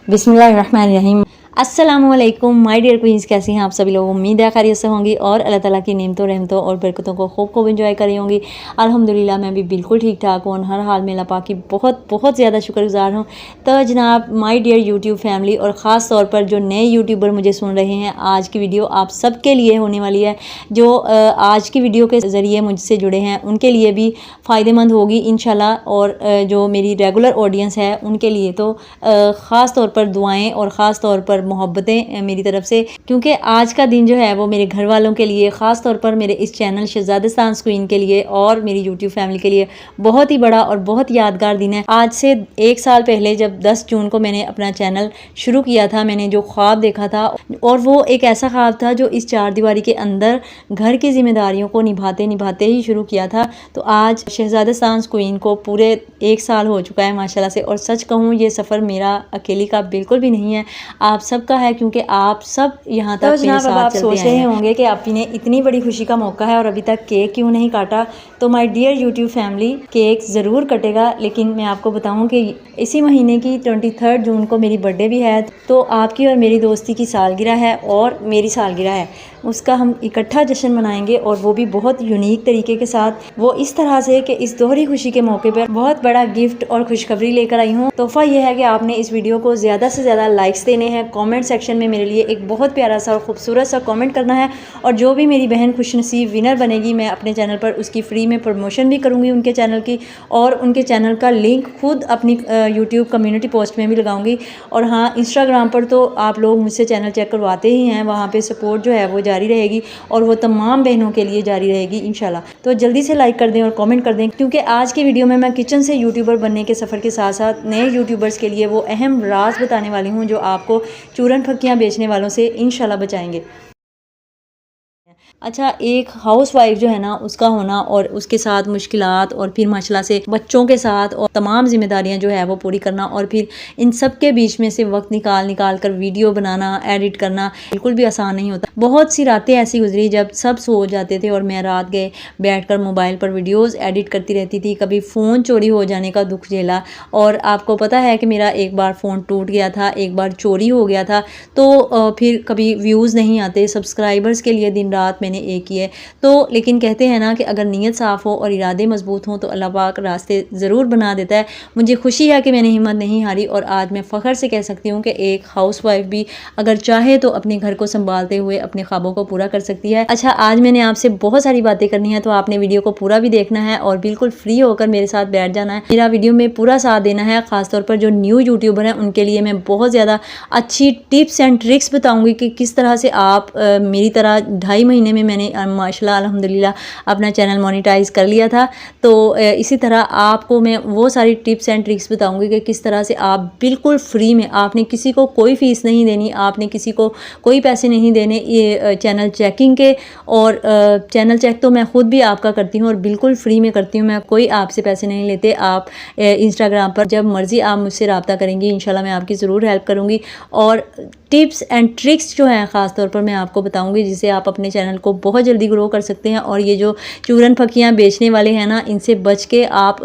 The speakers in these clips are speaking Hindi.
बिस्मिल्लाहिर्रहमानिर्रहीम। अस्सलामुअलैकुम माय डियर क्वींस, कैसी हैं आप सभी लोग। उम्मीद है खैरियत से होंगी और अल्लाह ताला की नेमतों रहमतों और बरकतों को खूब एंजॉय करी होंगी। अल्हम्दुलिल्लाह मैं भी बिल्कुल ठीक ठाक हूँ। हर हाल में अल्लाह पाक की बहुत बहुत ज़्यादा शुक्रगुजार हूँ। तो जनाब माय डियर यूट्यूब फैमिली और ख़ास तौर पर जो नए यूट्यूबर मुझे सुन रहे हैं, आज की वीडियो आप सब के लिए होने वाली है। जो आज की वीडियो के ज़रिए मुझसे जुड़े हैं उनके लिए भी फ़ायदेमंद होगी इंशाल्लाह, और जो मेरी रेगुलर ऑडियंस है उनके लिए तो ख़ास तौर पर दुआएं और ख़ास तौर पर मोहब्बतें मेरी तरफ से, क्योंकि आज का दिन जो है वो मेरे घर वालों के लिए, ख़ास तौर पर मेरे इस चैनल शहज़ादिस्तान स्क्रीन के लिए और मेरी यूट्यूब फैमिली के लिए बहुत ही बड़ा और बहुत यादगार दिन है। आज से 1 साल पहले जब 10 जून को मैंने अपना चैनल शुरू किया था, मैंने जो ख्वाब देखा था, और वो एक ऐसा ख्वाब था जो इस चारदीवारी के अंदर घर की जिम्मेदारियों को निभाते निभाते ही शुरू किया था। तो आज शहज़ादिस्तान स्क्रीन को पूरे 1 साल हो चुका है माशाल्लाह से। और सच कहूँ ये सफ़र मेरा अकेली का बिल्कुल भी नहीं है, आप सबका है, क्योंकि आप सब यहाँ तक मेरे साथ आप सोच रहे होंगे कि आप ने इतनी बड़ी खुशी का मौका है और अभी तक केक क्यों नहीं काटा। तो my dear YouTube family, cake ज़रूर कटेगा, लेकिन मैं आपको बताऊं कि इसी महीने की 23 जून को मेरी बर्थडे भी है। तो आपकी और मेरी दोस्ती की सालगिरह है और मेरी सालगिरह है, उसका हम इकट्ठा जश्न मनाएंगे, और वो भी बहुत यूनिक तरीके के साथ। वो इस तरह से कि इस दोहरी खुशी के मौके पर बहुत बड़ा गिफ्ट और खुशखबरी लेकर आई हूँ। तोहफा ये है कि आपने इस वीडियो को ज़्यादा से ज़्यादा लाइक्स देने हैं, कमेंट सेक्शन में मेरे लिए एक बहुत प्यारा सा और खूबसूरत सा कमेंट करना है, और जो भी मेरी बहन खुशनसीब विनर बनेगी मैं अपने चैनल पर उसकी फ्री में प्रमोशन भी करूँगी उनके चैनल की, और उनके चैनल का लिंक खुद अपनी यूट्यूब कम्युनिटी पोस्ट में भी लगाऊंगी। और हाँ, इंस्टाग्राम पर तो आप लोग मुझसे चैनल चेक करवाते ही हैं, वहाँ पर सपोर्ट जो है वो जारी रहेगी और वो तमाम बहनों के लिए जारी रहेगी इंशाल्लाह। तो जल्दी से लाइक कर दें और कमेंट कर दें, क्योंकि आज की वीडियो में मैं किचन से यूट्यूबर बनने के सफ़र के साथ साथ नए यूट्यूबर्स के लिए वो अहम राज बताने वाली हूँ जो आपको चूरन फक्कियाँ बेचने वालों से इंशाल्लाह बचाएंगे। अच्छा, एक हाउस वाइफ जो है ना उसका होना और उसके साथ मुश्किलात, और फिर माशाल्लाह से बच्चों के साथ और तमाम जिम्मेदारियां जो है वो पूरी करना, और फिर इन सब के बीच में से वक्त निकाल कर वीडियो बनाना, एडिट करना बिल्कुल भी आसान नहीं होता। बहुत सी रातें ऐसी गुजरी जब सब सो जाते थे और मैं रात गए बैठकर मोबाइल पर वीडियोज़ एडिट करती रहती थी। कभी फ़ोन चोरी हो जाने का दुख झेला, और आपको पता है कि मेरा एक बार फ़ोन टूट गया था, एक बार चोरी हो गया था। तो फिर कभी व्यूज़ नहीं आते, सब्सक्राइबर्स के लिए दिन रात मैंने एक ही है। तो लेकिन कहते हैं ना कि अगर नीयत साफ़ हो और इरादे मजबूत हों तो अल्लाह पाक रास्ते ज़रूर बना देता है। मुझे खुशी है कि मैंने हिम्मत नहीं हारी, और आज मैं फ़ख्र से कह सकती हूँ कि एक हाउस वाइफ भी अगर चाहे तो अपने घर को संभालते हुए अपने ख्वाबों को पूरा कर सकती है। अच्छा, आज मैंने आपसे बहुत सारी बातें करनी है, तो आपने वीडियो को पूरा भी देखना है और बिल्कुल फ्री होकर मेरे साथ बैठ जाना है, मेरा वीडियो में पूरा साथ देना है। ख़ासतौर पर जो न्यू यूट्यूबर हैं उनके लिए मैं बहुत ज़्यादा अच्छी टिप्स एंड ट्रिक्स बताऊँगी कि किस तरह से आप मेरी तरह 2.5 महीने में मैंने माशाल्लाह अल्हम्दुलिल्लाह अपना चैनल मोनेटाइज कर लिया था। तो इसी तरह आपको मैं वो सारी टिप्स एंड ट्रिक्स बताऊंगी कि किस तरह से आप बिल्कुल फ्री में, आपने किसी को कोई फ़ीस नहीं देनी, आपने किसी को कोई पैसे नहीं देने ये चैनल चेकिंग के। और चैनल चेक तो मैं ख़ुद भी आपका करती हूँ और बिल्कुल फ्री में करती हूँ, मैं कोई आपसे पैसे नहीं लेते। आप इंस्टाग्राम पर जब मर्ज़ी आप मुझसे रब्ता करेंगी, इंशाल्लाह मैं आपकी ज़रूर हेल्प करूँगी। और टिप्स एंड ट्रिक्स जो हैं ख़ास तौर पर मैं आपको बताऊंगी, जिससे आप अपने चैनल को बहुत जल्दी ग्रो कर सकते हैं। और ये जो चूरन फक्कियाँ बेचने वाले हैं ना, इनसे बच के आप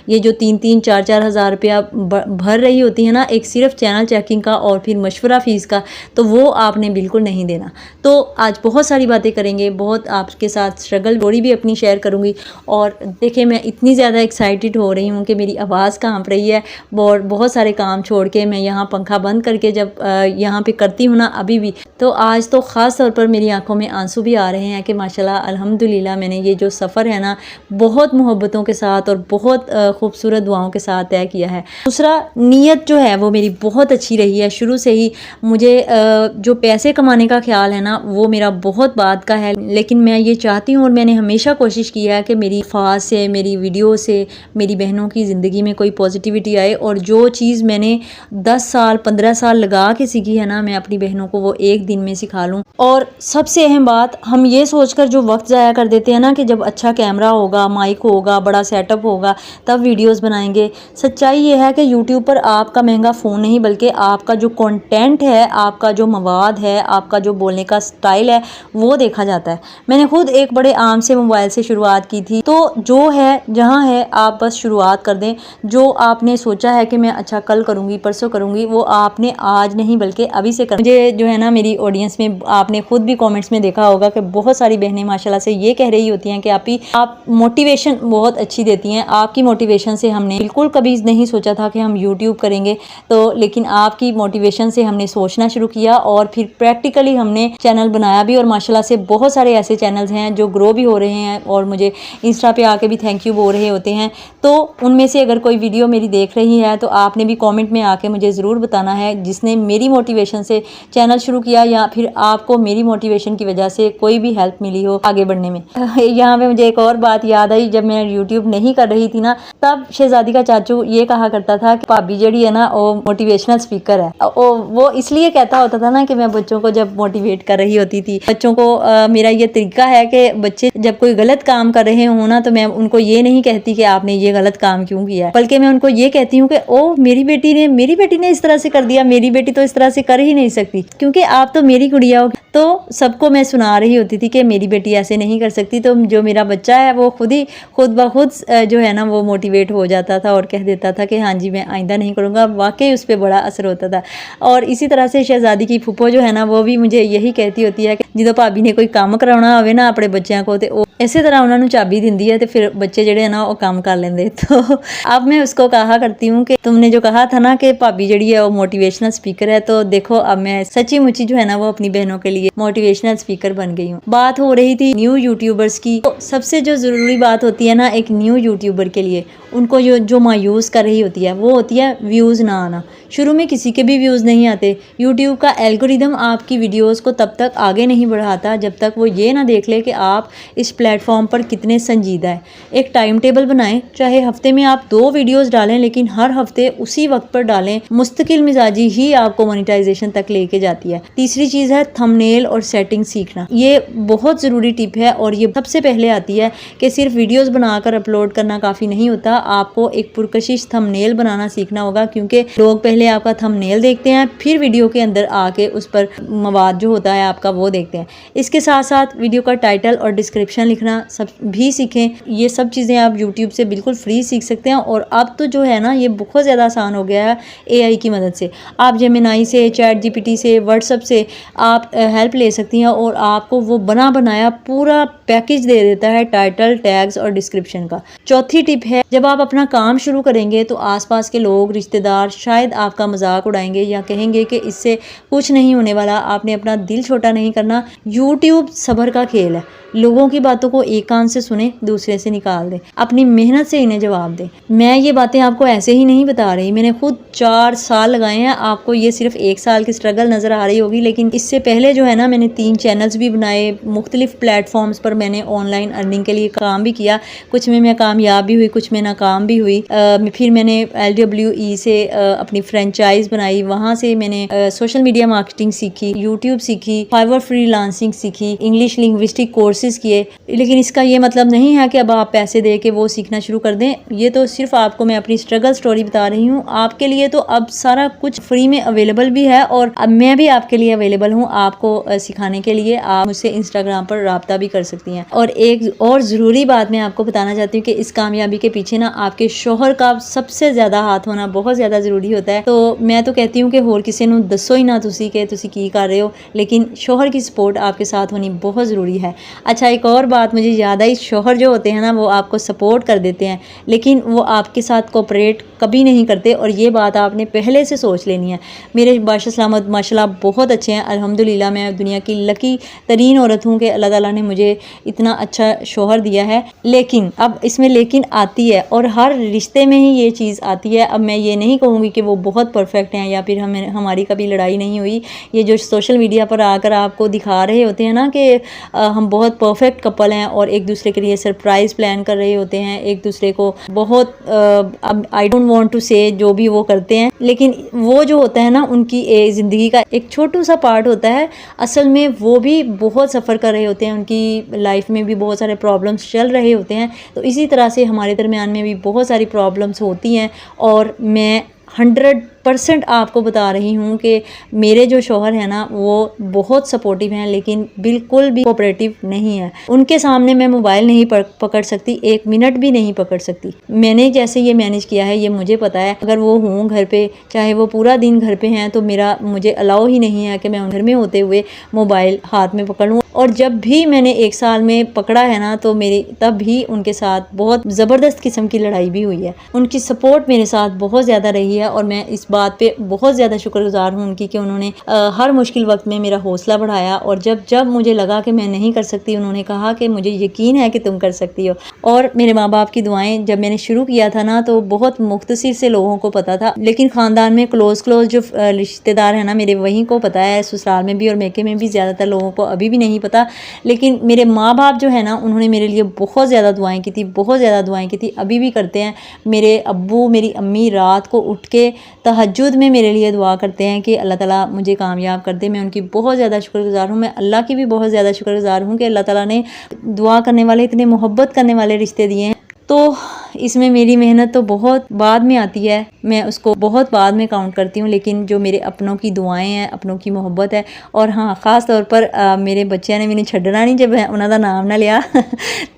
ये जो 3-3, 4-4 हज़ार रुपया भर रही होती है ना, एक सिर्फ चैनल चेकिंग का और फिर मशवरा फ़ीस का, तो वो आपने बिल्कुल नहीं देना। तो आज बहुत सारी बातें करेंगे, बहुत आपके साथ स्ट्रगल स्टोरी भी अपनी शेयर करूँगी। और देखिए मैं इतनी ज़्यादा एक्साइटेड हो रही हूँ कि मेरी आवाज़ कांप रही है। और बहुत सारे काम छोड़ के मैं यहाँ पंखा बंद करके जब यहाँ पे करती हूँ ना अभी भी, तो आज तो ख़ास तौर पर मेरी आंखों में आंसू भी आ रहे हैं कि माशाल्लाह अल्हम्दुलिल्लाह मैंने ये जो सफ़र है ना बहुत मोहब्बतों के साथ और बहुत खूबसूरत दुआओं के साथ तय किया है। दूसरा, नीयत जो है वो मेरी बहुत अच्छी रही है शुरू से ही। मुझे जो पैसे कमाने का ख्याल है ना वो मेरा बहुत बाद का है, लेकिन मैं ये चाहती हूँ और मैंने हमेशा कोशिश की है कि मेरी अल्फाज से, मेरी वीडियो से मेरी बहनों की ज़िंदगी में कोई पॉजिटिविटी आए। और जो चीज़ मैंने 10 साल 15 साल लगा के सीखी है ना, मैं अपनी बहनों को वो एक दिन में सिखा लूँ। और सबसे अहम बात, हम ये सोचकर जो वक्त ज़ाया कर देते हैं ना कि जब अच्छा कैमरा होगा, माइक होगा, बड़ा सेटअप होगा तब वीडियोस बनाएंगे। सच्चाई ये है कि यूट्यूब पर आपका महंगा फ़ोन नहीं बल्कि आपका जो कंटेंट है, आपका जो मवाद है, आपका जो बोलने का स्टाइल है वो देखा जाता है। मैंने खुद एक बड़े आम से मोबाइल से शुरुआत की थी, तो जो है जहाँ है आप बस शुरुआत कर दें। जो आपने सोचा है कि मैं अच्छा कल करूँगी, परसों करूँगी, वो आपने आज नहीं बल्कि अभी से कर। मुझे जो है ना मेरी ऑडियंस में आपने खुद भी कमेंट्स में देखा होगा कि बहुत सारी बहनें माशाल्लाह से ये कह रही होती हैं कि आप मोटिवेशन बहुत अच्छी देती हैं। आपकी मोटिवेशन से हमने बिल्कुल कभी नहीं सोचा था कि हम यूट्यूब करेंगे, तो लेकिन आपकी मोटिवेशन से हमने सोचना शुरू किया और फिर प्रैक्टिकली हमने चैनल बनाया भी। और माशाल्लाह से बहुत सारे ऐसे चैनल्स हैं जो ग्रो भी हो रहे हैं और मुझे इंस्टा पे आके भी थैंक यू बोल रहे होते हैं। तो उनमें से अगर कोई वीडियो मेरी देख रही है तो आपने भी कमेंट में आके मुझे ज़रूर बताना है जिसने मेरी मोटिवेशन से चैनल शुरू किया या फिर आपको मेरी मोटिवेशन की वजह से कोई भी हेल्प मिली हो आगे बढ़ने में। यहाँ पे मुझे एक और बात याद आई, जब मैं यूट्यूब नहीं कर रही थी ना तब शहजादी का चाचू ये कहा करता था कि भाभी जड़ी है ना वो मोटिवेशनल स्पीकर है। वो इसलिए कहता होता था ना कि मैं बच्चों को जब मोटिवेट कर रही होती थी, बच्चों को मेरा ये तरीका है कि बच्चे जब कोई गलत काम कर रहे हो ना तो मैं उनको ये नहीं कहती कि आपने ये गलत काम क्यों किया है, बल्कि मैं उनको ये कहती हूँ कि ओ मेरी बेटी ने इस तरह से कर दिया, मेरी बेटी तो इस तरह से कर ही नहीं सकती, क्योंकि आप तो मेरी गुड़िया हो। तो सबको मैं सुना रही होती थी कि मेरी बेटी ऐसे नहीं कर सकती। तो जो मेरा बच्चा है वो खुद ब खुद जो है ना वो मोटिवेट हो जाता था और कह देता था कि हाँ जी मैं आइंदा नहीं करूँगा। वाकई उस पर बड़ा असर होता था। और इसी तरह से शहजादी की फूफो जो है ना वो भी मुझे यही कहती होती है कि जो भाभी ने कोई काम कराना होवे ना अपने बच्चों को तो इसी तरह उन्होंने चाबी दिंदी है तो फिर बच्चे जड़े है ना वो काम कर लेंगे। तो अब मैं उसको कहा करती हूँ कि तुमने जो कहा था ना कि भाभी जड़ी है वो मोटिवेशनल स्पीकर है, तो देखो अब मैं सच्ची मुच्ची जो है ना वो अपनी बहनों के लिए मोटिवेशनल स्पीकर बन गई हूँ। बात हो रही थी न्यू यूट्यूबर्स की, तो सबसे जो ज़रूरी बात होती है ना एक न्यू यूट्यूबर के लिए, उनको जो मायूस कर रही होती है वो होती है व्यूज़ ना आना। शुरू में किसी के भी व्यूज़ नहीं आते। यूट्यूब का एल्गोरिदम आपकी वीडियोस को तब तक आगे नहीं बढ़ाता जब तक वो ये ना देख ले कि आप इस प्लेटफॉर्म पर कितने संजीदा है। एक टाइम टेबल बनाएं, चाहे हफ्ते में आप 2 वीडियोस डालें लेकिन हर हफ्ते उसी वक्त पर डालें। मुस्तकिल मिजाजी ही आपको मोनेटाइजेशन तक लेके जाती है। तीसरी चीज़ है थंबनेल और सेटिंग सीखना। ये बहुत ज़रूरी टिप है और ये सबसे पहले आती है कि सिर्फ वीडियोस बनाकर अपलोड करना काफ़ी नहीं होता, आपको एक पुरकशिश थंबनेल बनाना सीखना होगा, क्योंकि लोग पहले आपका थंबनेल देखते हैं फिर वीडियो के अंदर आके उस पर मवाद जो होता है आपका वो देखते हैं। इसके साथ साथ वीडियो का टाइटल और डिस्क्रिप्शन लिखना सब भी सीखें। ये सब चीज़ें आप यूट्यूब से बिल्कुल फ्री सीख सकते हैं। और अब तो जो है ना ये बहुत ज़्यादा आसान हो गया है AI की मदद से। आप जेमिनाई से, चैट GPT से, व्हाट्सएप से आप हेल्प ले सकती हैं और आपको वो बना बनाया पूरा पैकेज दे देता है टाइटल, टैग्स और डिस्क्रिप्शन का। चौथी टिप है, जब आप अपना काम शुरू करेंगे तो आसपास के लोग, रिश्तेदार शायद आपका मजाक उड़ाएंगे या कहेंगे कि इससे कुछ नहीं होने वाला। आपने अपना दिल छोटा नहीं करना। यूट्यूब सब्र का खेल है। लोगों की बातों को एक कान से सुने, दूसरे से निकाल दे, अपनी मेहनत से इन्हें जवाब दे। मैं ये बातें आपको ऐसे ही नहीं बता रही, मैंने खुद 4 साल लगाए हैं। आपको ये सिर्फ 1 साल की स्ट्रगल नज़र आ रही होगी, लेकिन इससे पहले जो है ना मैंने 3 चैनल्स भी बनाए, मुख्तलिफ प्लेटफॉर्म्स पर मैंने ऑनलाइन अर्निंग के लिए काम भी किया। कुछ में मैं कामयाब भी हुई, कुछ में नाकाम भी हुई। फिर मैंने LWE से अपनी फ्रेंचाइज बनाई, वहाँ से मैंने सोशल मीडिया मार्केटिंग सीखी, यूट्यूब सीखी, फाइवर फ्रीलांसिंग सीखी, इंग्लिश लिंग्विस्टिक कोर्सेज किए। लेकिन इसका ये मतलब नहीं है कि अब आप पैसे दे के वो सीखना शुरू कर दें। ये तो सिर्फ आपको मैं अपनी स्ट्रगल स्टोरी बता रही हूँ। आपके लिए तो अब सारा कुछ फ्री में अवेलेबल भी है और अब मैं भी आपके लिए अवेलेबल हूँ आपको सिखाने के लिए। आप मुझसे इंस्टाग्राम पर राब्ता भी कर सकती हैं। और एक और ज़रूरी बात मैं आपको बताना चाहती हूँ कि इस कामयाबी के पीछे ना आपके शोहर का सबसे ज़्यादा हाथ होना बहुत ज़्यादा ज़रूरी होता है। तो मैं तो कहती हूँ कि होर किसी नूं दसो ही ना तुसी कि तुसी की कर रहे हो, लेकिन शोहर की सपोर्ट आपके साथ होनी बहुत ज़रूरी है। अच्छा, एक और बात मुझे याद आई, शोहर जो होते हैं ना वो आपको सपोर्ट कर देते हैं लेकिन वो आपके साथ कोऑपरेट कभी नहीं करते, और ये बात आपने पहले से सोच लेनी है। मेरे बादशाह सलामत माशाल्लाह बहुत अच्छे हैं, अल्हम्दुलिल्लाह। मैं दुनिया की लकी तरीन औरत हूँ कि अल्लाह ताला ने मुझे इतना अच्छा शौहर दिया है। लेकिन अब इसमें लेकिन आती है, और हर रिश्ते में ही ये चीज़ आती है। अब मैं ये नहीं कहूँगी कि वो बहुत परफेक्ट हैं या फिर हमारी कभी लड़ाई नहीं हुई। ये जो सोशल मीडिया पर आकर आपको दिखा रहे होते हैं ना कि हम बहुत परफेक्ट कपल हैं और एक दूसरे के लिए सरप्राइज़ प्लान कर रहे होते हैं, एक दूसरे को बहुत अब आई डोंट वांट टू से जो भी वो करते हैं, लेकिन वो जो होता है ना उनकी ज़िंदगी का एक छोटू सा पार्ट होता है। असल में वो भी बहुत सफ़र कर रहे होते हैं, उनकी लाइफ में भी बहुत सारे प्रॉब्लम्स चल रहे होते हैं। तो इसी तरह से हमारे दरमियान में भी बहुत सारी प्रॉब्लम्स होती हैं, और मैं 100% आपको बता रही हूँ कि मेरे जो शौहर हैं ना वो बहुत सपोर्टिव हैं, लेकिन बिल्कुल भी कोऑपरेटिव नहीं है। उनके सामने मैं मोबाइल नहीं पकड़ सकती, 1 मिनट भी नहीं पकड़ सकती। मैंने जैसे ये मैनेज किया है ये मुझे पता है। अगर वो हूँ घर पे, चाहे वो पूरा दिन घर पे हैं, तो मुझे अलाउ ही नहीं है कि मैं घर में होते हुए मोबाइल हाथ में पकड़ लूँ। और जब भी मैंने 1 साल में पकड़ा है ना, तो मेरी तब भी उनके साथ बहुत ज़बरदस्त किस्म की लड़ाई भी हुई है। उनकी सपोर्ट मेरे साथ बहुत ज़्यादा रही है, और मैं इस बात पे बहुत ज़्यादा शुक्रगुजार हूँ उनकी कि उन्होंने हर मुश्किल वक्त में मेरा हौसला बढ़ाया। और जब मुझे लगा कि मैं नहीं कर सकती, उन्होंने कहा कि मुझे यकीन है कि तुम कर सकती हो। और मेरे माँ बाप की दुआएं, जब मैंने शुरू किया था ना तो बहुत मुख्तसर से लोगों को पता था, लेकिन ख़ानदान में क्लोज़ जो रिश्तेदार हैं ना मेरे, वहीं को पता है। ससुराल में भी और मेके में भी ज़्यादातर लोगों को अभी भी नहीं पता। लेकिन मेरे माँ बाप जो है ना उन्होंने मेरे लिए बहुत ज़्यादा दुआएं की थी, बहुत ज़्यादा दुआएं की थी, अभी भी करते हैं। मेरे अब्बू मेरी अम्मी रात को उठ के तहज्जुद में मेरे लिए दुआ करते हैं कि अल्लाह ताला मुझे कामयाब कर दे। मैं उनकी बहुत ज़्यादा शुक्रगुजार हूँ। मैं अल्लाह की भी बहुत ज़्यादा शुक्रगुजार हूँ कि अल्लाह ताला ने दुआ करने वाले, इतने मोहब्बत करने वाले रिश्ते दिए हैं। तो इसमें मेरी मेहनत तो बहुत बाद में आती है, मैं उसको बहुत बाद में काउंट करती हूँ, लेकिन जो मेरे अपनों की दुआएं हैं, अपनों की मोहब्बत है। और हाँ, ख़ास तौर पर मेरे बच्चों ने मैंने छड्डना नहीं जब उन्होंने नाम ना लिया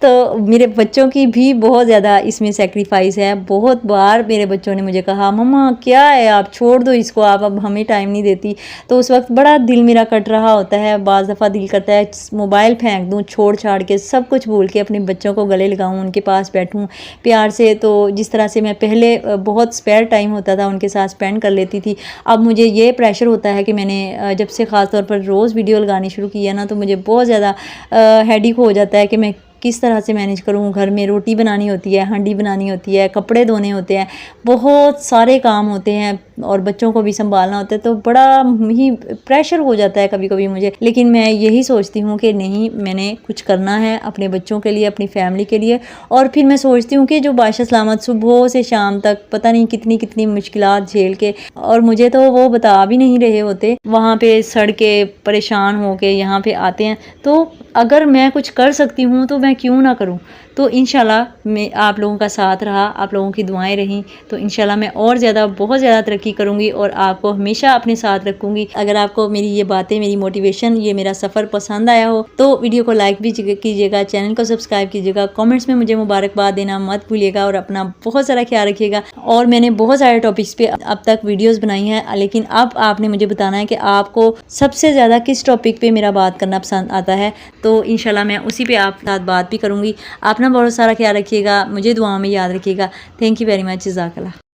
तो मेरे बच्चों की भी बहुत ज़्यादा इसमें सेक्रीफाइस है। बहुत बार मेरे बच्चों ने मुझे कहा, मम्मा क्या है, आप छोड़ दो इसको, आप अब हमें टाइम नहीं देती। तो उस वक्त बड़ा दिल मेरा कट रहा होता है। बाज़ दफ़ा दिल करता है मोबाइल फेंक दूँ, छोड़ छाड़ के सब कुछ भूल के अपने बच्चों को गले लगाऊँ, उनके पास बैठूँ प्यार से। तो जिस तरह से मैं पहले बहुत स्पेयर टाइम होता था उनके साथ स्पेंड कर लेती थी, अब मुझे ये प्रेशर होता है कि मैंने जब से ख़ास तौर पर रोज़ वीडियो लगानी शुरू की है ना, तो मुझे बहुत ज़्यादा हेडेक हो जाता है कि मैं किस तरह से मैनेज करूँ। घर में रोटी बनानी होती है, हांडी बनानी होती है, कपड़े धोने होते हैं, बहुत सारे काम होते हैं, और बच्चों को भी संभालना होता है। तो बड़ा ही प्रेशर हो जाता है कभी कभी मुझे। लेकिन मैं यही सोचती हूँ कि नहीं, मैंने कुछ करना है अपने बच्चों के लिए, अपनी फैमिली के लिए। और फिर मैं सोचती हूँ कि जो बादशाह सलामत सुबह से शाम तक पता नहीं कितनी कितनी मुश्किलात झेल के, और मुझे तो वो बता भी नहीं रहे होते, वहाँ पे सड़ के परेशान हो के यहाँ पे आते हैं। तो अगर मैं कुछ कर सकती हूँ तो मैं क्यों ना करूँ। तो इंशाल्लाह मैं आप लोगों का साथ रहा, आप लोगों की दुआएं रहीं, तो इंशाल्लाह मैं और ज़्यादा बहुत ज़्यादा तरक्की करूँगी और आपको हमेशा अपने साथ रखूँगी। अगर आपको मेरी ये बातें, मेरी मोटिवेशन, ये मेरा सफ़र पसंद आया हो तो वीडियो को लाइक भी कीजिएगा, चैनल को सब्सक्राइब कीजिएगा, कमेंट्स में मुझे मुबारकबाद देना मत भूलिएगा, और अपना बहुत सारा ख्याल रखिएगा। और मैंने बहुत सारे टॉपिक्स पे अब तक वीडियोज़ बनाई हैं, लेकिन अब आपने मुझे बताना है कि आपको सबसे ज़्यादा किस टॉपिक पर मेरा बात करना पसंद आता है। तो इंशाल्लाह मैं उसी पे आप साथ बात भी करूँगी। अपना बहुत सारा ख्याल रखिएगा, मुझे दुआओं में याद रखिएगा। थैंक यू वेरी मच, जज़ाकल्लाह।